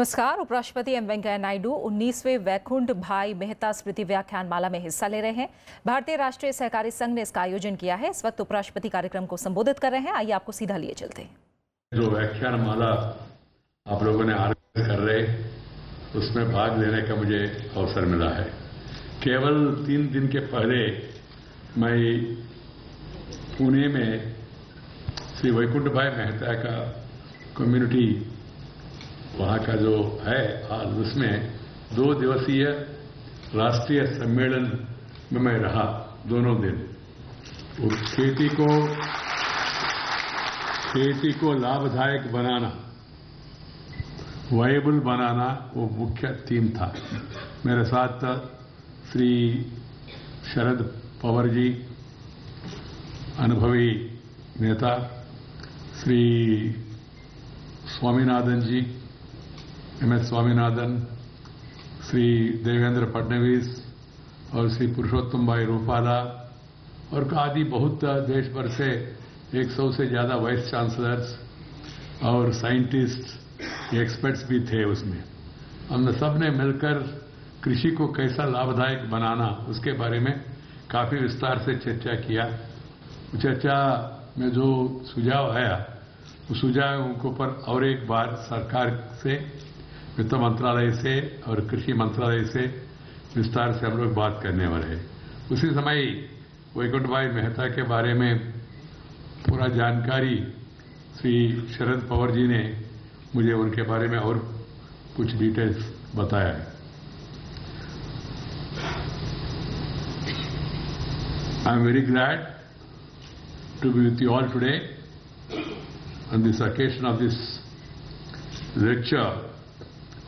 नमस्कार। उपराष्ट्रपति एम वेंकैया नायडू 19वें वैकुंठ भाई मेहता स्मृति व्याख्यान माला में हिस्सा ले रहे हैं। भारतीय राष्ट्रीय सहकारी संघ ने इसका आयोजन किया है। इस वक्त उपराष्ट्रपति कार्यक्रम को संबोधित कर रहे हैं। आइए आपको सीधा लिए चलते हैं। जो व्याख्यान माला आप लोगों ने आयोजन कर रहे, उसमें भाग लेने का मुझे अवसर मिला है। केवल 3 दिन के पहले मैं पुणे में श्री वैकुंठ भाई मेहता का कम्युनिटी वहां का जो है उसमें 2 दिवसीय राष्ट्रीय सम्मेलन में मैं रहा दोनों दिन। उस खेती को लाभदायक बनाना, वायबल बनाना वो मुख्य थीम था। मेरे साथ श्री शरद पवार जी, अनुभवी नेता, श्री स्वामीनाथन जी, एमएस स्वामीनाथन, श्री देवेंद्र फडणवीस और श्री पुरुषोत्तम भाई रूपाला और आदि बहुत देश भर से 100 से ज्यादा वाइस चांसलर्स और साइंटिस्ट, एक्सपर्ट्स भी थे उसमें। हम सब ने मिलकर कृषि को कैसा लाभदायक बनाना उसके बारे में काफी विस्तार से चर्चा किया। चर्चा में जो सुझाव आया उस सुझावों के ऊपर और एक बार सरकार से, वित्त मंत्रालय से और कृषि मंत्रालय से विस्तार से हम लोग बात करने वाले हैं। उसी समय वैकुंठ भाई मेहता के बारे में पूरा जानकारी श्री शरद पवार जी ने मुझे उनके बारे में और कुछ डिटेल्स बताया है। I am very glad to be with you all today on this occasion of this lecture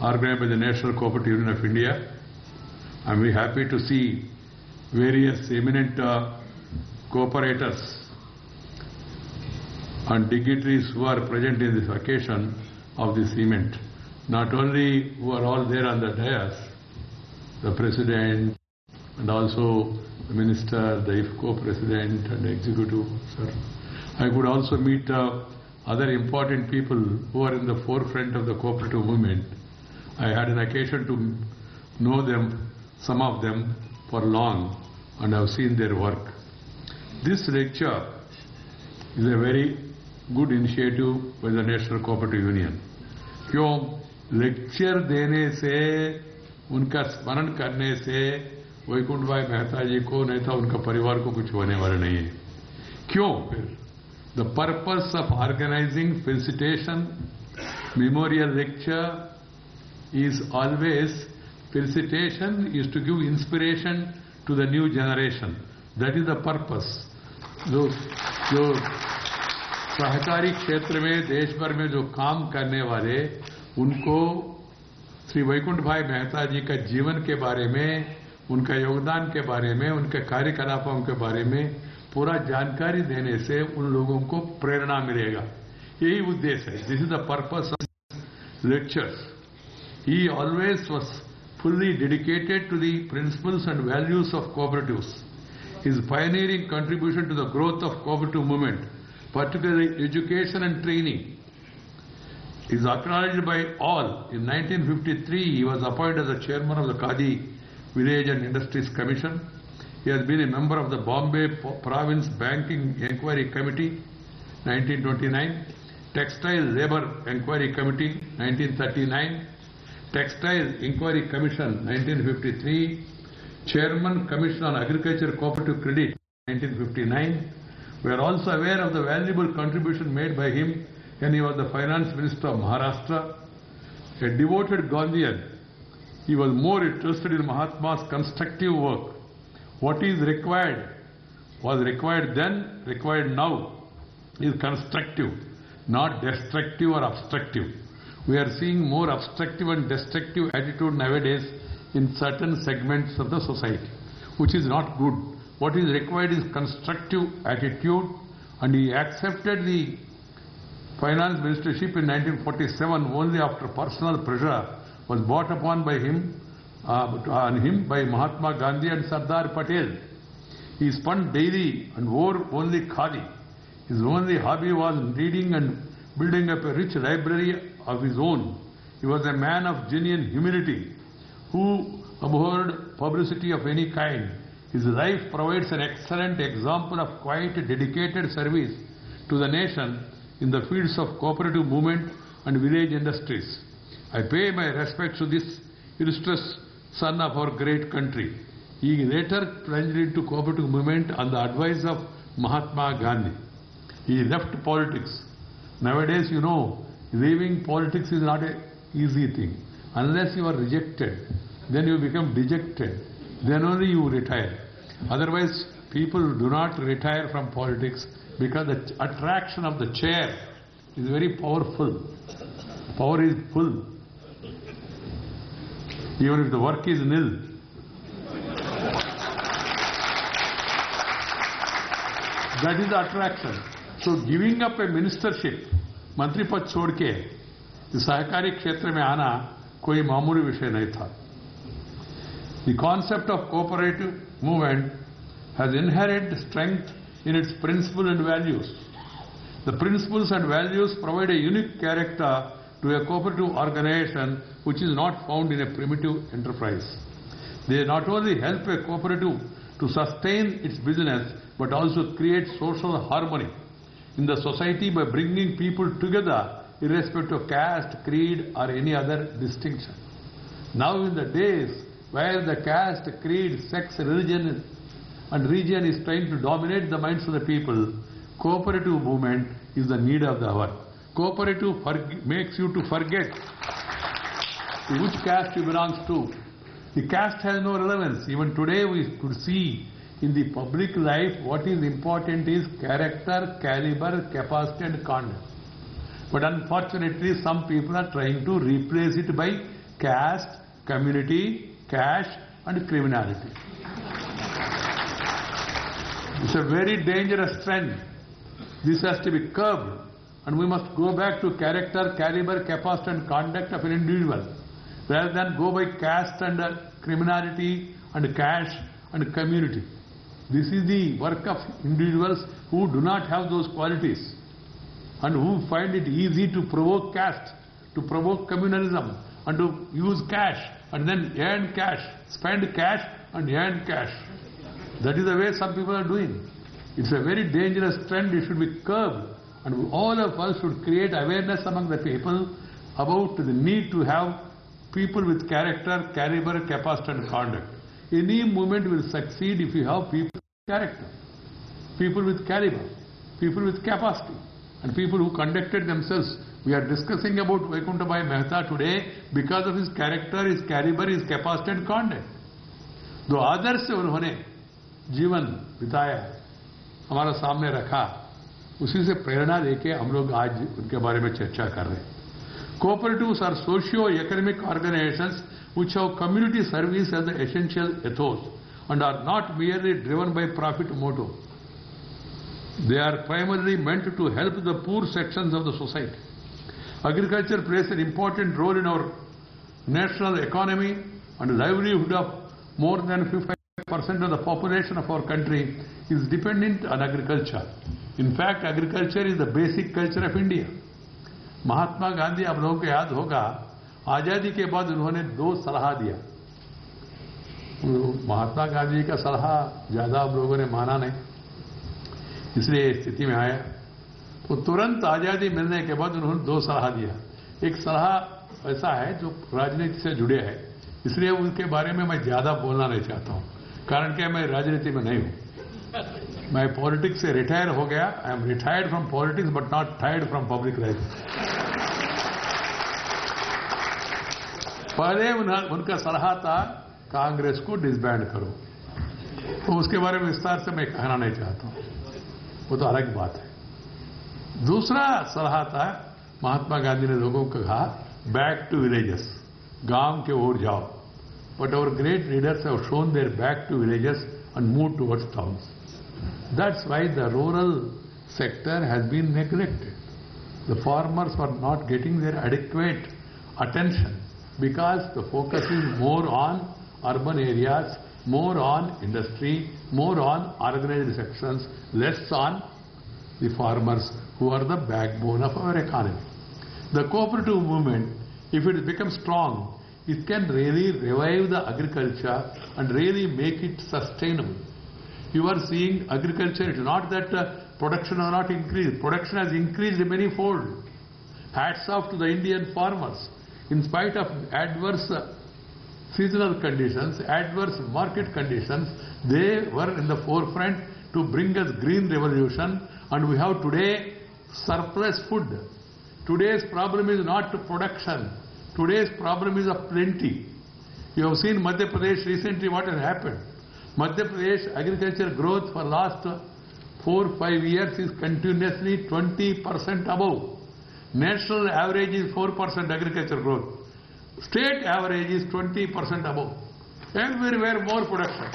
organized by the National Cooperative Union of India. I am very happy to see various eminent cooperators and dignitaries who are present in this occasion of this event. Not only who are all there on the dais, the President and also the Minister, the IFCO President and the Executive, sir. I could also meet other important people who are in the forefront of the cooperative movement. I had an occasion to know them, some of them, for long, and I have seen their work. This lecture is a very good initiative by the National Cooperative Union. क्यों? Lecture देने से, उनका स्मरण करने से वैकुंठ भाई मेहता जी को नहीं था उनका परिवार को कुछ होने वाला नहीं है। क्यों? फिर the purpose of organising felicitation memorial lecture is always, felicitation is to give inspiration to the new generation. That is the purpose. जो सहकारी क्षेत्र में देश भर में जो काम करने वाले, उनको श्री वैकुंठ भाई मेहता जी का जीवन के बारे में, उनका योगदान के बारे में, उनके कार्यकलापों के बारे में पूरा जानकारी देने से उन लोगों को प्रेरणा मिलेगा। यही उद्देश्य है। This is the purpose of lectures. He always was fully dedicated to the principles and values of cooperatives. His pioneering contribution to the growth of cooperative movement, particularly education and training, is acknowledged by all. In 1953, he was appointed as the chairman of the Khadi Village and Industries Commission. He has been a member of the Bombay Province Banking Enquiry Committee, 1929, Textile Labour Enquiry Committee, 1939, Textile Inquiry Commission, 1953, Chairman Commission on Agriculture Cooperative Credit, 1959. We are also aware of the valuable contribution made by him when he was the Finance Minister of Maharashtra. A devoted Gandhian, he was more interested in Mahatma's constructive work. What is required, was required then, required now, is constructive, not destructive or obstructive. We are seeing more obstructive and destructive attitude nowadays in certain segments of the society, which is not good. What is required is constructive attitude, and he accepted the finance ministership in 1947 only after personal pressure was brought upon by him, by Mahatma Gandhi and Sardar Patel. He spent daily and wore only khadi. His only hobby was reading and building up a rich library of his own. He was a man of genuine humility who abhorred publicity of any kind. His life provides an excellent example of quite dedicated service to the nation in the fields of cooperative movement and village industries. I pay my respects to this illustrious son of our great country. He later plunged into cooperative movement on the advice of Mahatma Gandhi. He left politics. Nowadays, you know, leaving politics is not an easy thing. Unless you are rejected, then you become dejected. Then only you retire. Otherwise, people do not retire from politics because the attraction of the chair is very powerful. Power is full. Even if the work is nil. That is the attraction. So giving up a ministership, मंत्री पद छोड़ के सहकारी क्षेत्र में आना कोई मामूली विषय नहीं था. The concept of cooperative movement has inherent strength in its principles and values. The principles and values provide a unique character to a cooperative organization which is not found in a primitive enterprise. They not only help a cooperative to sustain its business but also create social harmony in the society by bringing people together irrespective of caste, creed or any other distinction. Now in the days where the caste, creed, sex, religion and region is trying to dominate the minds of the people, cooperative movement is the need of the hour. Cooperative makes you to forget which caste you belong to. The caste has no relevance. Even today we could see in the public life what is important is character, caliber, capacity and conduct. But unfortunately some people are trying to replace it by caste, community, cash and criminality. It's a very dangerous trend. This has to be curbed and we must go back to character, caliber, capacity and conduct of an individual rather than go by caste and criminality and cash and community. This is the work of individuals who do not have those qualities and who find it easy to provoke caste, to provoke communalism and to use cash and then earn cash, spend cash and earn cash. That is the way some people are doing. It's a very dangerous trend. It should be curbed and all of us should create awareness among the people about the need to have people with character, caliber, capacity and conduct. Any movement will succeed if you have people with character, people with caliber, people with capacity and people who conducted themselves. We are discussing about Vaikunth Bhai Mehta today because of his character, his caliber, his capacity and conduct. दो आदर्श से उन्होंने जीवन बिताया, हमारा सामने रखा, उसी से प्रेरणा लेके हम लोग आज उनके बारे में चर्चा कर रहे हैं. Cooperatives are socio-economic organizations which have community service as the essential ethos and are not merely driven by profit motive. They are primarily meant to help the poor sections of the society. Agriculture plays an important role in our national economy and livelihood of more than 55% of the population of our country is dependent on agriculture. In fact, agriculture is the basic culture of India. Mahatma Gandhi आप लोगों को याद होगा, आजादी के बाद उन्होंने 2 सलाह दिया. महात्मा गांधी का सलाह ज्यादा आप लोगों ने माना नहीं, इसलिए स्थिति में आया. तो तुरंत आजादी मिलने के बाद उन्होंने 2 सलाह दिया. एक सलाह ऐसा है जो राजनीति से जुड़े है, इसलिए उनके बारे में मैं ज्यादा बोलना नहीं चाहता हूं, कारण कि मैं राजनीति में नहीं हूं. मैं पॉलिटिक्स से रिटायर हो गया. I am retired from politics but not tired from public life. पहले उनका सलाह था कांग्रेस को डिसबैंड करो, तो उसके बारे में विस्तार से मैं कहना नहीं चाहता हूं, वो तो अलग बात है. दूसरा सलाह था, महात्मा गांधी ने लोगों को कहा बैक टू विलेजेस, गांव के ओर जाओ. But our great leaders have shown their back to villages and move towards towns. That's why the rural sector has been neglected. The farmers are not getting their adequate attention because the focus is more on urban areas, more on industry, more on organized sections, less on the farmers who are the backbone of our economy. The cooperative movement if it becomes strong, it can really revive the agriculture and really make it sustainable. You are seeing agriculture, it is not that production has not increased. Production has increased many-fold. Hats off to the Indian farmers. In spite of adverse seasonal conditions, adverse market conditions, they were in the forefront to bring us green revolution, and we have today surplus food. Today's problem is not production. Today's problem is of plenty. You have seen Madhya Pradesh recently what has happened. Madhya Pradesh agriculture growth for last 4-5 years is continuously 20% above. National average is 4% agriculture growth. State average is 20% above. Everywhere more production.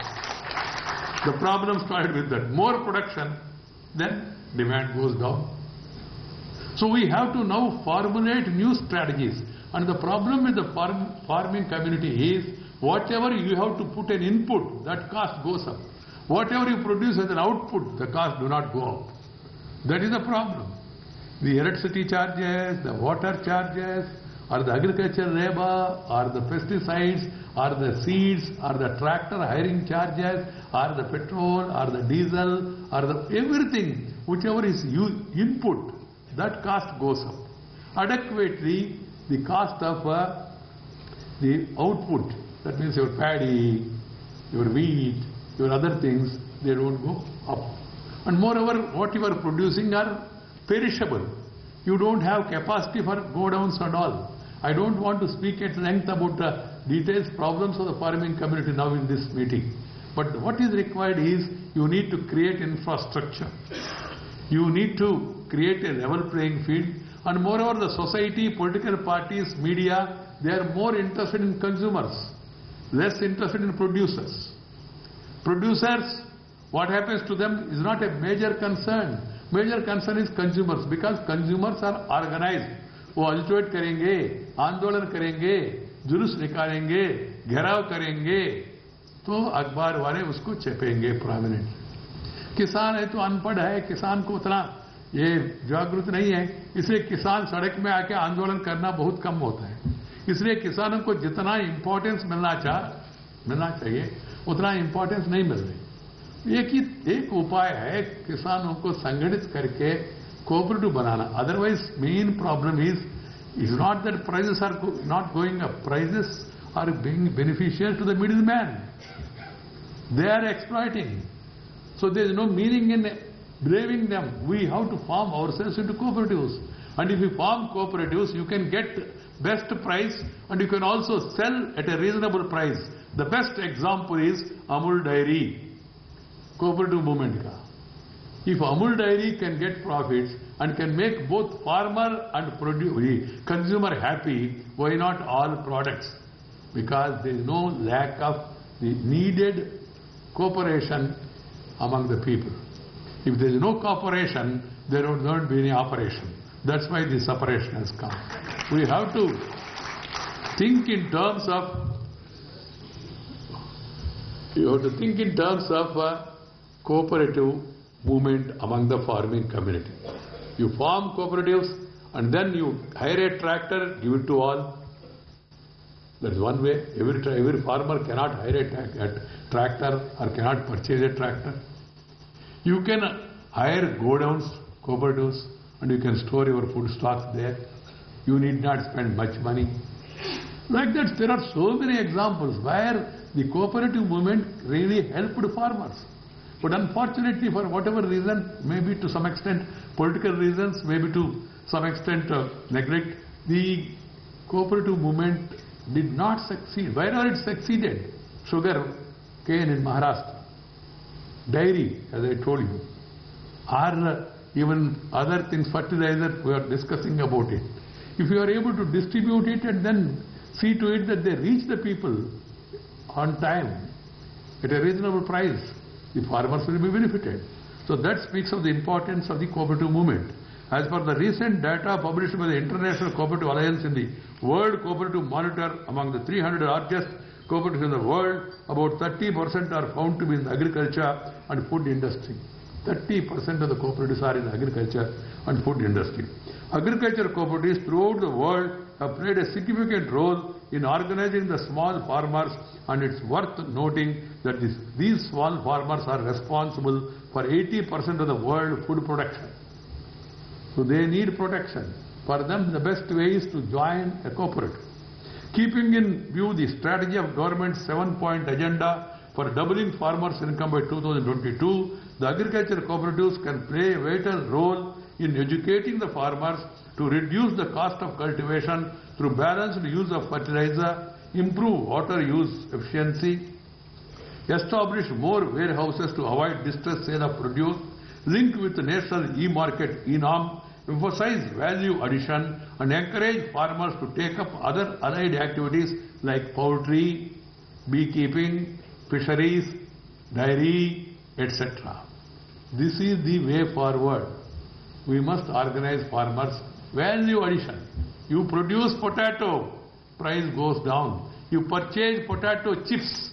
The problem started with that. More production, then demand goes down. So we have to now formulate new strategies. And the problem with the farming community is whatever you have to put an input, that cost goes up. Whatever you produce as an output, the cost do not go up. That is the problem. The electricity charges, the water charges, or the agriculture labor, or the pesticides, or the seeds, or the tractor hiring charges, or the petrol, or the diesel, or the everything, whichever is input, that cost goes up. Adequately, the cost of the output, that means your paddy, your wheat, your other things, they don't go up. And moreover, what you are producing are perishable. You don't have capacity for go downs and all. I don't want to speak at length about the details, problems of the farming community now in this meeting. But what is required is you need to create infrastructure. You need to create a level playing field. And moreover, the society, political parties, media, they are more interested in consumers, less interested in producers. Producers, what happens to them is not a major concern. Major concern is consumers, because consumers are organized. वो अल्टोएट करेंगे, आंदोलन करेंगे, जुलूस निकालेंगे, घेराव करेंगे, तो अखबार वाले उसको छपेंगे प्रोमिनेंट। किसान है तो अनपढ़ है, किसान को उतना ये जागरूक नहीं है, इसलिए किसान सड़क में आके आंदोलन करना बहुत कम होता है। इसलिए किसानों को जितना इंपॉर्टेंस मिलना चाहिए उतना इंपॉर्टेंस नहीं मिल रही। एक उपाय है किसानों को संगठित करके कोऑपरेटिव बनाना। Otherwise main problem is not that prices are not going up, prices are being beneficial to the middle man, they are exploiting, so there is no meaning in braving them. We have to form ourselves into cooperatives, and if you form cooperatives you can get best price and you can also sell at a reasonable price. The best example is Amul Dairy cooperative movement ka. If Amul Dairy can get profits and can make both farmer and consumer happy, why not all products? Because there is no lack of the needed cooperation among the people. If there is no cooperation, there will not be any operation. That's why the separation has come. We have to think in terms of, cooperative movement among the farming community. You form cooperatives and then you hire a tractor, give it to all. That is one way. Every farmer cannot hire a tractor or cannot purchase a tractor. You can hire go-downs, cooperatives, and you can store your food stocks there. You need not spend much money. Like that, there are so many examples where the cooperative movement really helped farmers. But unfortunately, for whatever reason, maybe to some extent political reasons, maybe to some extent neglect, the cooperative movement did not succeed. Wherever it succeeded, sugar cane in Maharashtra, dairy, as I told you, or even other things, fertilizer, we are discussing about it. If you are able to distribute it and then see to it that they reach the people on time at a reasonable price, the farmers will be benefited. So that speaks of the importance of the cooperative movement. As per the recent data published by the International Cooperative Alliance in the World Cooperative Monitor, among the 300 largest cooperatives in the world, about 30% are found to be in the agriculture and food industry. 30% of the cooperatives are in agriculture and food industry. Agriculture cooperatives throughout the world have played a significant role in organizing the small farmers, and it's worth noting that these small farmers are responsible for 80% of the world food production. So they need protection. For them, the best way is to join a cooperative. Keeping in view the strategy of government's 7-point agenda for doubling farmers' income by 2022, the agriculture cooperatives can play a vital role in educating the farmers to reduce the cost of cultivation through balanced use of fertilizer, improve water use efficiency, establish more warehouses to avoid distress sale of produce, link with the national e-market e-norm, emphasize value addition, and encourage farmers to take up other allied activities like poultry, beekeeping, fisheries, dairy, etc. This is the way forward. We must organize farmers. Value addition. You produce potato, price goes down. You purchase potato chips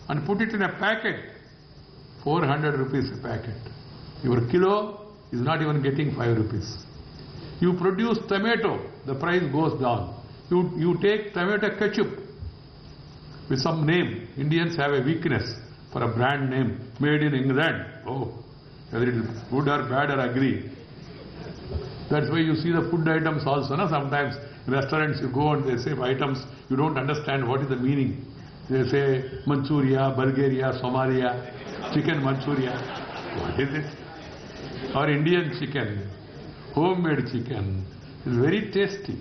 and put it in a packet, 400 rupees a packet. Your kilo is not even getting 5 rupees. You produce tomato, the price goes down. You take tomato ketchup with some name. Indians have a weakness for a brand name, made in England. Oh, whether it is good or bad or agree. That's why you see the food items also. No? Sometimes in restaurants you go and they say items, you don't understand what is the meaning. They say Manchuria, Bulgaria, Somalia, chicken Manchuria. What is it? Or Indian chicken, homemade chicken, is very tasty.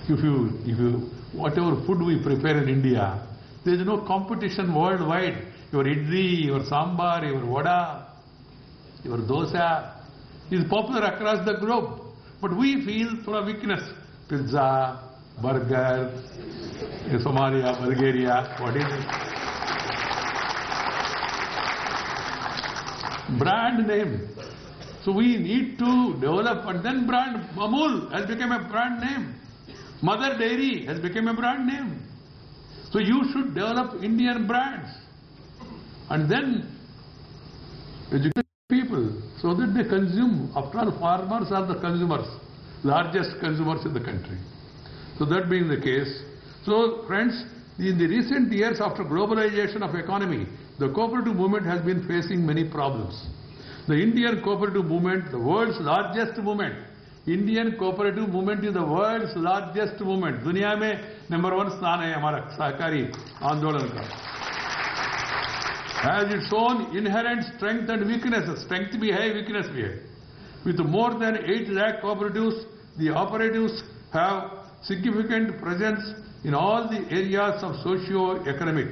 If you whatever food we prepare in India, there is no competition worldwide. Your idli, your sambar, your vada, your dosa is popular across the globe. But we feel sort of weakness. Pizza, burger, Somalia, Bulgaria, what is it? Brand name. So we need to develop, and then brand Amul has become a brand name. Mother Dairy has become a brand name. So you should develop Indian brands and then educate people so that they consume. After all, farmers are the consumers, largest consumers in the country. So that being the case, so friends, in the recent years after globalization of economy, the cooperative movement has been facing many problems. The Indian cooperative movement, the world's largest movement, Indian cooperative movement is the world's largest movement. दुनिया में number 1 स्थान है हमारा सहकारी आंदोलन का. Has its own inherent strength and weaknesses. Strength भी है, weakness भी है. With more than 8 lakh cooperatives, the operatives have significant presence in all the areas of socio-economic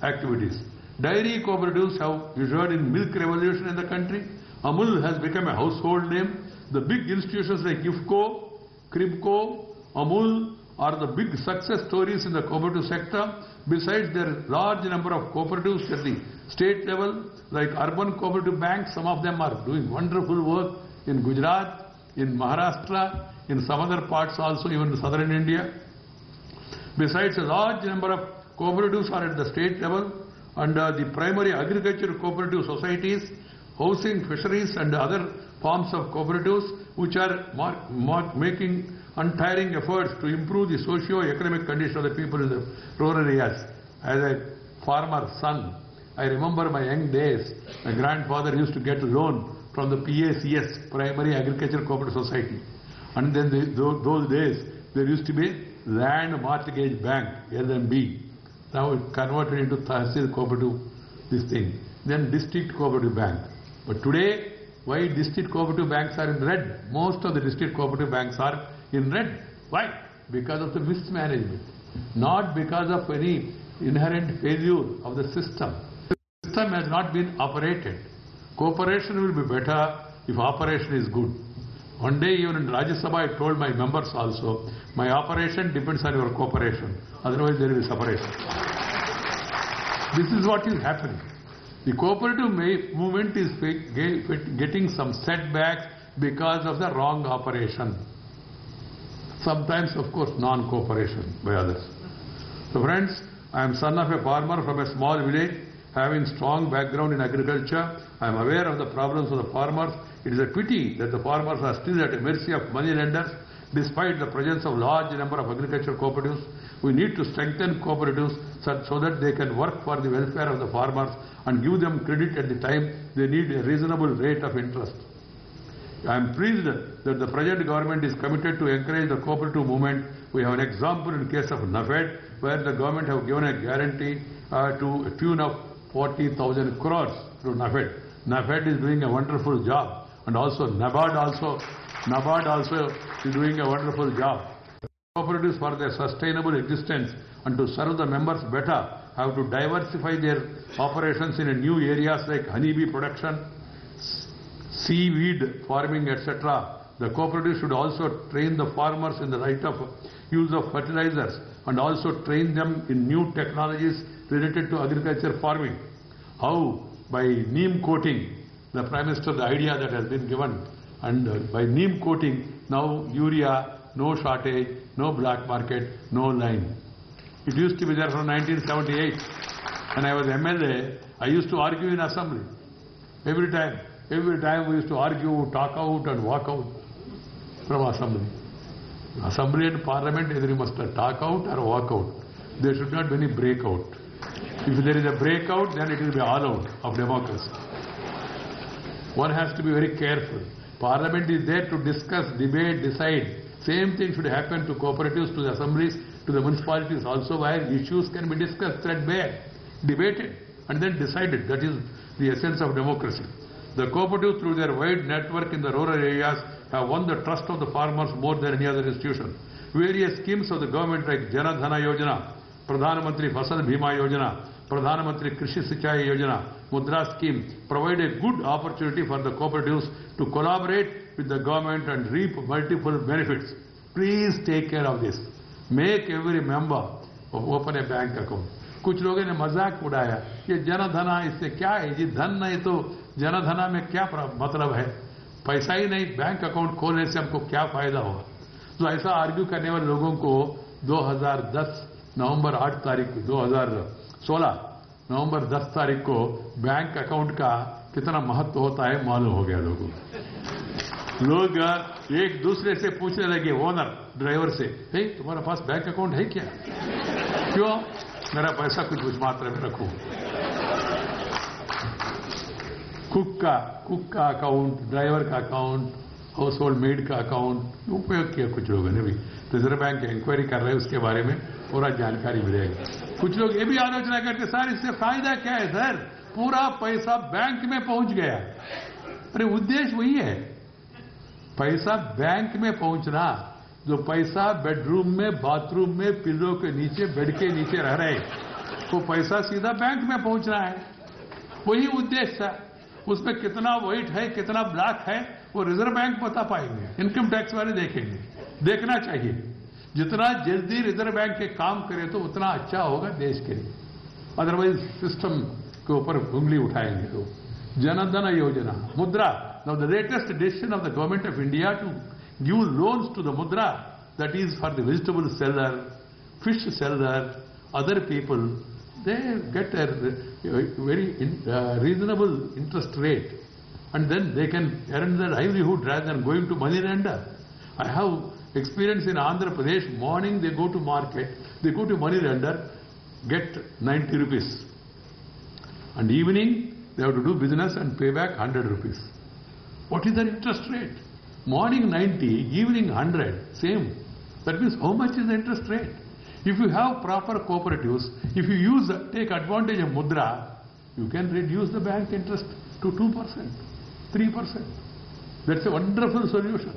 activities. Dairy cooperatives have ushered in milk revolution in the country. Amul has become a household name. The big institutions like IFCO, Cribco, Amul are the big success stories in the cooperative sector. Besides, there are large number of cooperatives at the state level, like urban cooperative banks. Some of them are doing wonderful work in Gujarat, in Maharashtra, in some other parts also, even in southern India. Besides, a large number of cooperatives are at the state level, and the primary agriculture cooperative societies, housing, fisheries and other forms of cooperatives which are making untiring efforts to improve the socio-economic condition of the people in the rural areas. As a farmer son, I remember my young days, my grandfather used to get a loan from the PACS, Primary Agriculture Cooperative Society. And then those days, there used to be Land Mortgage Bank, LMB. Now it converted into Tahsil Cooperative, this thing. Then District Cooperative Bank. But today, why district cooperative banks are in red? Most of the district cooperative banks are in red. Why? Because of the mismanagement. Not because of any inherent failure of the system. The system has not been operated. Cooperation will be better if operation is good. One day even in Rajya Sabha I told my members also, my operation depends on your cooperation. Otherwise there will be separation. This is what is happening. The cooperative movement is getting some setbacks because of the wrong operation. Sometimes, of course, non-cooperation by others. So friends, I am son of a farmer from a small village, having strong background in agriculture. I am aware of the problems of the farmers. It is a pity that the farmers are still at the mercy of money lenders. Despite the presence of large number of agricultural cooperatives, we need to strengthen cooperatives so that they can work for the welfare of the farmers and give them credit at the time they need a reasonable rate of interest. I am pleased that the present government is committed to encourage the cooperative movement. We have an example in case of NAFED, where the government have given a guarantee to a tune of 40,000 crores to NAFED. NAFED is doing a wonderful job, and also NABARD also is doing a wonderful job. Cooperatives, for their sustainable existence and to serve the members better, have to diversify their operations in new areas like honeybee production, seaweed farming, etc. The cooperative should also train the farmers in the right of use of fertilizers and also train them in new technologies related to agriculture farming. How? By neem coating. The Prime Minister, the idea that has been given, and by neem coating, now urea, no shortage, no black market, no line. It used to be there from 1978. When I was MLA, I used to argue in assembly. Every time we used to argue, talk out and walk out from assembly. Assembly and parliament, either you must talk out or walk out. There should not be any breakout. If there is a breakout, then it will be all out of democracy. One has to be very careful. Parliament is there to discuss, debate, decide. Same thing should happen to cooperatives, to the assemblies, to the municipalities also, where issues can be discussed, threadbare, debated, and then decided. That is the essence of democracy. The cooperatives, through their wide network in the rural areas, have won the trust of the farmers more than any other institution. Various schemes of the government like Jana Dhana Yojana, Pradhan Mantri Fasal Bhima Yojana, Pradhan Mantri Krishi Sinchai Yojana, Mudra scheme provide a good opportunity for the cooperatives to collaborate with the government and reap multiple benefits. Please take care of this. Make every member open a bank account. कुछ लोगों ने मजाक उड़ाया कि जनधना इससे क्या है जी, धन नहीं तो जनधना में क्या मतलब है, पैसा ही नहीं, बैंक अकाउंट खोलने से हमको क्या फायदा होगा। तो ऐसा आर्ग्यू करने वाले लोगों को 2010 नवंबर 8 तारीख 2016 नवंबर 10 तारीख को बैंक अकाउंट का कितना महत्व होता है मालूम हो गया लोगों को। लोग एक दूसरे से पूछने लगे, ओनर ड्राइवर से, हे तुम्हारा पास बैंक अकाउंट है क्या? क्यों? मेरा पैसा कुछ मात्रा में रखूं। कुक का अकाउंट, ड्राइवर का अकाउंट, हाउस होल्ड मेड का अकाउंट उपयोग किया कुछ लोगों ने भी। रिजर्व बैंक इंक्वायरी कर रहे हैं, उसके बारे में पूरा जानकारी मिलेगी। कुछ लोग ये भी आलोचना करते, सर इससे फायदा क्या है सर, पूरा पैसा बैंक में पहुंच गया। अरे उद्देश्य वही है, पैसा बैंक में पहुंचना। जो पैसा बेडरूम में, बाथरूम में, पिल्लो के नीचे, बेड के नीचे रह रहे, वो पैसा सीधा बैंक में पहुंचना है, वही उद्देश्य था। उसमें कितना व्हाइट है, कितना ब्लैक है, वो रिजर्व बैंक बता पाएंगे, इनकम टैक्स वाले देखेंगे। देखना चाहिए, जितना जल्दी रिजर्व बैंक के काम करे तो उतना अच्छा होगा देश के लिए, अदरवाइज सिस्टम के ऊपर उंगली उठाएंगे तो। Jandhan Yojana, Mudra, now the latest decision of the government of India to give loans to the mudra, that is for the vegetable seller, fish seller, other people, they get a very reasonable interest rate, and then they can earn their livelihood rather than going to money lender. I have experience in Andhra Pradesh. Morning they go to market, they go to money lender, get 90 rupees, and evening they have to do business and pay back 100 rupees. What is their interest rate? Morning 90, evening 100, same. That means how much is the interest rate? If you have proper cooperatives, if you take advantage of mudra, you can reduce the bank interest to 2%, 3%. That's a wonderful solution.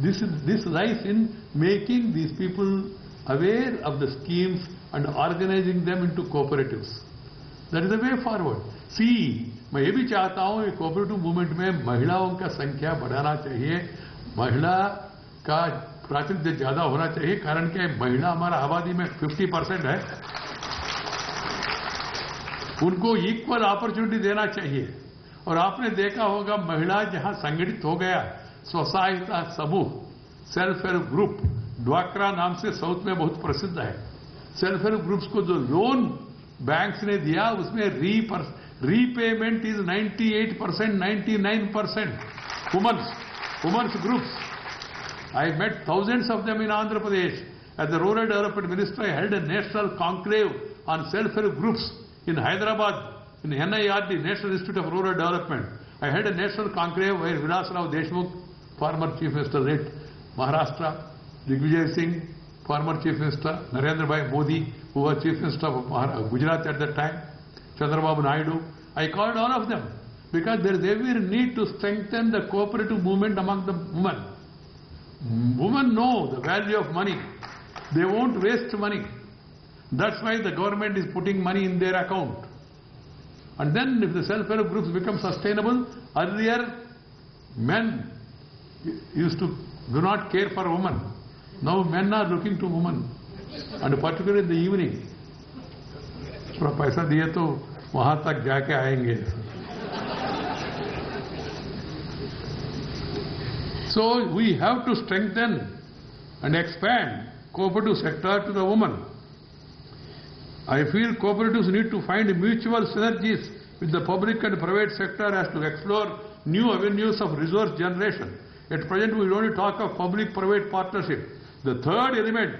This lies in making these people aware of the schemes and organizing them into cooperatives. That is the way forward. See, मैं ये भी चाहता हूं कि cooperative movement में महिलाओं का संख्या बढ़ाना चाहिए, महिला का प्रातिनिध्य ज्यादा होना चाहिए, कारण कि महिला हमारा आबादी में 50% है, उनको इक्वल अपॉर्चुनिटी देना चाहिए। और आपने देखा होगा महिला जहां संगठित हो गया, स्वसहायता समूह, सेल्फ हेल्प ग्रुप, ड्वाक्रा नाम से साउथ में बहुत प्रसिद्ध है। सेल्फ हेल्प ग्रुप्स को जो लोन बैंक्स ने दिया, उसमें repayment is 98%, 99%। Women's groups, I met thousands of them in Andhra Pradesh. As the Rural Development Minister, I held a national conclave on self-help groups in Hyderabad, in NIRD, National Institute of Rural Development. I held a national conclave where Vilasrao Deshmukh, former Chief Minister, late Maharashtra, Digvijay Singh, former Chief Minister, Narendra Bhai Modi, who was Chief Minister of Gujarat at that time, Chandrababu Naidu. I called all of them because there is every need to strengthen the cooperative movement among the women. Women know the value of money. They won't waste money. That's why the government is putting money in their account. And then if the self-help groups become sustainable, earlier men used to do not care for women. Now men are looking to women, and particularly in the evening. थोड़ा पैसा दिए तो वहां तक जाके आएंगे. So we have to strengthen and expand cooperative sector to the women. I feel cooperatives need to find mutual synergies with the public and private sector as to explore new avenues of resource generation. At present, we only talk of public-private partnership. The third element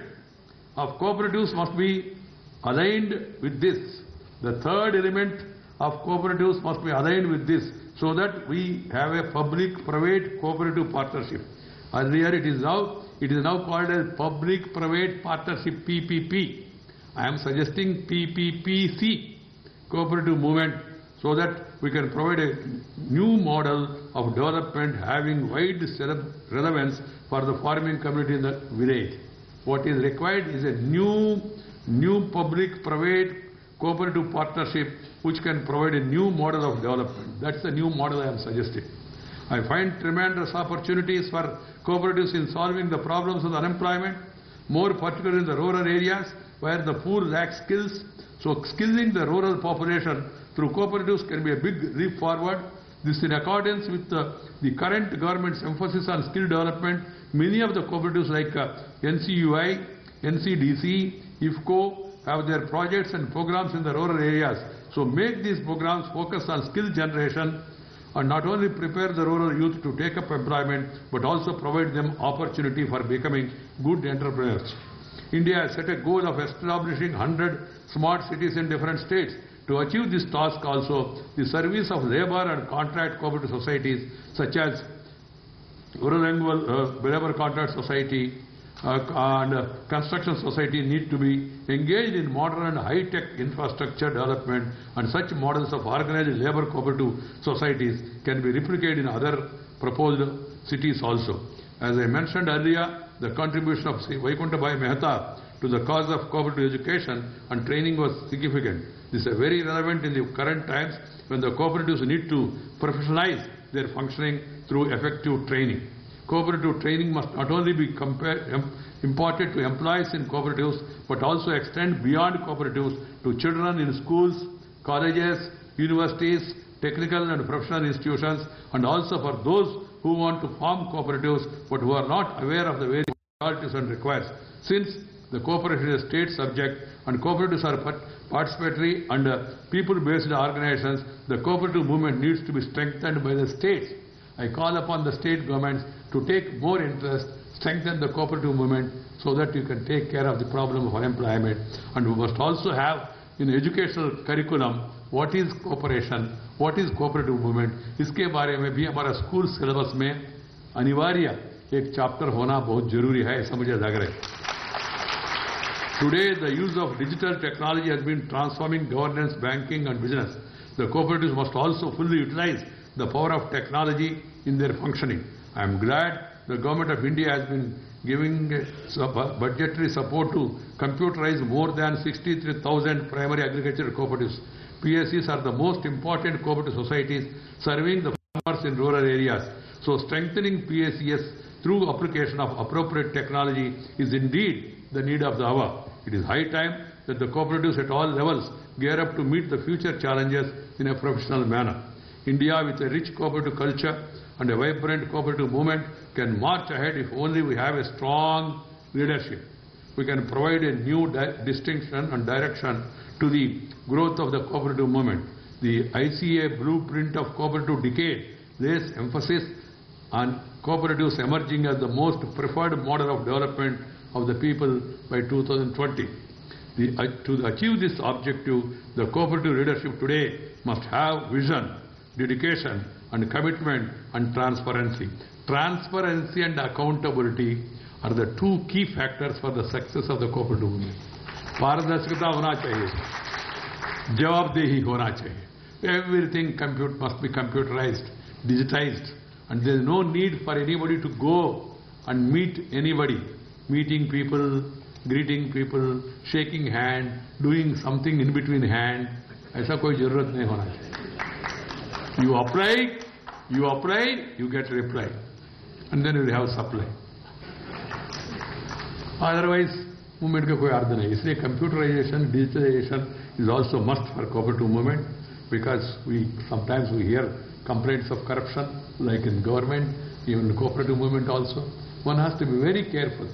of cooperatives must be aligned with this. The third element of cooperatives must be aligned with this, so that we have a public-private cooperative partnership. Earlier, it is now called as public-private partnership (PPP). I am suggesting PPPC, cooperative movement, so that we can provide a new model of development having wide relevance for the farming community in the village. What is required is a new public-private cooperative partnership which can provide a new model of development. That's the new model I am suggesting. I find tremendous opportunities for cooperatives in solving the problems of unemployment, more particularly in the rural areas where the poor lack skills. So skilling the rural population through cooperatives can be a big leap forward. This is in accordance with the current government's emphasis on skill development. Many of the cooperatives like NCUI, NCDC, IFCO have their projects and programs in the rural areas. So make these programs focus on skill generation and not only prepare the rural youth to take up employment, but also provide them opportunity for becoming good entrepreneurs. India has set a goal of establishing 100 smart cities in different states. To achieve this task also, the service of labor and contract cooperative societies such as Rural Labor Contract Society and Construction Society need to be engaged in modern and high-tech infrastructure development, and such models of organized labor cooperative societies can be replicated in other proposed cities also. As I mentioned earlier, the contribution of Vaikunth Bhai Mehta to the cause of cooperative education and training was significant. This is very relevant in the current times when the cooperatives need to professionalize their functioning through effective training. Cooperative training must not only be imparted to employees in cooperatives, but also extend beyond cooperatives to children in schools, colleges, universities, technical and professional institutions, and also for those who want to form cooperatives but who are not aware of the various qualities and requires. Since the cooperative is a state subject and cooperatives are participatory and people-based organizations, the cooperative movement needs to be strengthened by the states. I call upon the state governments to take more interest, strengthen the cooperative movement so that you can take care of the problem of unemployment. And we must also have in educational curriculum what is cooperation, what is cooperative movement. इसके बारे में भी हमारा school syllabus में अनिवार्य एक chapter होना बहुत जरूरी है, ऐसा मुझे लग रहा है. Today, the use of digital technology has been transforming governance, banking and business. The cooperatives must also fully utilize the power of technology in their functioning. I am glad the Government of India has been giving budgetary support to computerize more than 63,000 primary agricultural cooperatives. PSCs are the most important cooperative societies serving the farmers in rural areas. So strengthening PSCs through application of appropriate technology is indeed the need of the hour. It is high time that the cooperatives at all levels gear up to meet the future challenges in a professional manner. India, with a rich cooperative culture and a vibrant cooperative movement, can march ahead if only we have a strong leadership. We can provide a new distinction and direction to the growth of the cooperative movement. The ICA blueprint of cooperative decade lays emphasis and cooperatives emerging as the most preferred model of development of the people by 2020. To achieve this objective, the cooperative leadership today must have vision, dedication, and commitment and transparency. Transparency and accountability are the two key factors for the success of the cooperative movement. पारदर्शिता होना चाहिए, जवाबदेही होना चाहिए. Everything must be computerized, digitized, and there is no need for anybody to go and meet anybody, meeting people, greeting people, shaking hand, doing something in between hand. ऐसा कोई जरूरत नहीं होना चाहिए. You apply, you get reply, and then you will have supply. Otherwise, movement का कोई अर्थ नहीं. इसलिए computerization, digitalization is also must for cooperative movement, because sometimes we hear complaints of corruption, like in government, even in cooperative movement also. One has to be very careful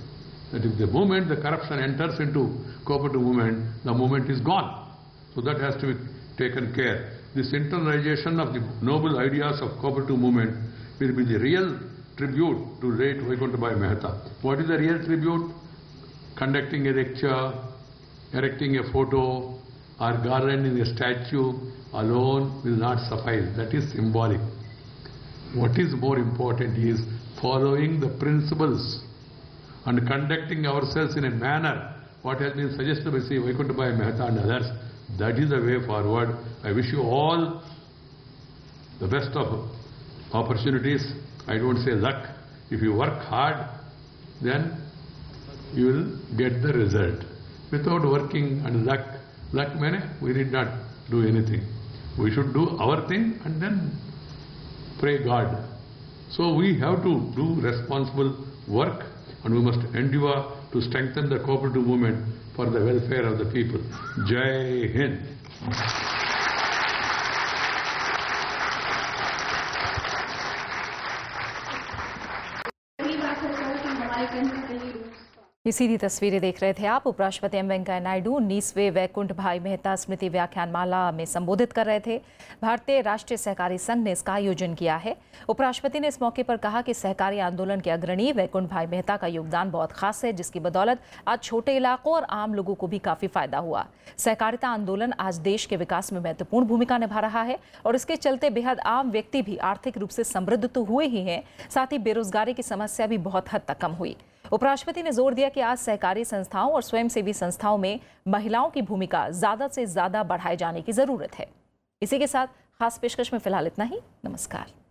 that if the moment the corruption enters into cooperative movement, the movement is gone. So that has to be taken care. This internalization of the noble ideas of cooperative movement will be the real tribute to late Vaikunth Bhai Mehta. What is the real tribute? Conducting a lecture, erecting a photo, or garlanding a statue alone will not suffice. That is symbolic. What is more important is following the principles and conducting ourselves in a manner what has been suggested by Vaikunth Bhai Mehta and others. That is the way forward. I wish you all the best of opportunities. I don't say luck. If you work hard, then you will get the result. Without working and luck means we need not do anything. We should do our thing and then pray God. So we have to do responsible work, and we must endeavor to strengthen the cooperative movement for the welfare of the people. Jai Hind. ये सीधी तस्वीरें देख रहे थे आप. उपराष्ट्रपति वेंकैया नायडू 19वें वैकुंठ भाई मेहता स्मृति व्याख्यानमाला में संबोधित कर रहे थे. भारतीय राष्ट्रीय सहकारी संघ ने इसका आयोजन किया है. उपराष्ट्रपति ने इस मौके पर कहा कि सहकारी आंदोलन के अग्रणी वैकुंठ भाई मेहता का योगदान बहुत खास है, जिसकी बदौलत आज छोटे इलाकों और आम लोगों को भी काफी फायदा हुआ. सहकारिता आंदोलन आज देश के विकास में महत्वपूर्ण भूमिका निभा रहा है और इसके चलते बेहद आम व्यक्ति भी आर्थिक रूप से समृद्ध तो हुए ही हैं, साथ ही बेरोजगारी की समस्या भी बहुत हद तक कम हुई. उपराष्ट्रपति ने जोर दिया कि आज सहकारी संस्थाओं और स्वयंसेवी संस्थाओं में महिलाओं की भूमिका ज्यादा से ज्यादा बढ़ाए जाने की जरूरत है. इसी के साथ खास पेशकश में फिलहाल इतना ही. नमस्कार.